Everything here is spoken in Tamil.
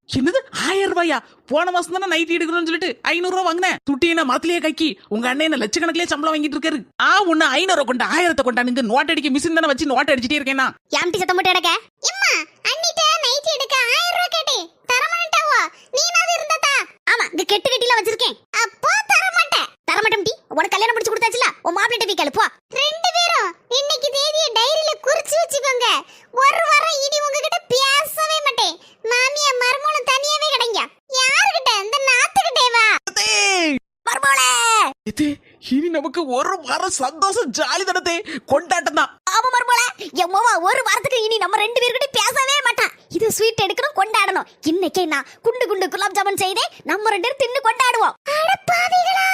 என்னது 1000 ரூபாயா? போன மாசம் தானே நைட் எடுக்கணும்னு சொல்லிட்டு 500 ரூபாய் வாங்கினேன். துட்டி என்ன மரத்திலேயே கக்கி உங்க அண்ணன் என்ன லட்சக்கணக்கிலே சம்பளம் வாங்கிட்டு இருக்காரு. உன்ன 500 கொண்டா 1000 கொண்டா நீங்க நோட் அடிக்க மிஷின் தானே வச்சு நோட் அடிச்சிட்டே இருக்கேனா? யாம்டி சத்தம் போட்டு எடக்க அம்மா அண்ணிட்ட நைட் எடுக்க 1000 ரூபாய் கேட்டே தரமாட்டாவோ? நீனாவது இருந்தாதா? ஆமா இந்த கெட்டு கட்டில வச்சிருக்கேன். அப்போ தரமாட்டேன் டி. உனக்கு கல்யாணம் முடிச்சு கொடுத்தாச்சுல உன் மாப்பிள்ளை போய் கேளு போ. ரெண்டு பேரும் இன்னைக்கு தேதியை டைரியில குறிச்சு வச்சுக்கோங்க. ஒரு வாரம் இனி உங்ககிட்ட பேசவே மாட்டேன். மாமியா மர்மோளும் தனியாவே கிடைங்க. யாருகிட்ட? இந்த நாத்துக்கிட்டே வா. மர்மோளே இது இனி நமக்கு ஒரு வாரம் சந்தோஷம் ஜாலி தடத்தை கொண்டாட்டம் தான். ஆமா மர்மோளே எம்மாவா ஒரு வாரத்துக்கு இனி நம்ம ரெண்டு பேர்கிட்ட பேசவே மாட்டான். இது ஸ்வீட் எடுக்கணும் கொண்டாடணும். இன்னைக்கே நான் குண்டு குண்டு குலாப் ஜாமுன் செய்தே நம்ம ரெண்டு பேரும் தின்னு கொண்டாடுவோம். அட பாவிகளா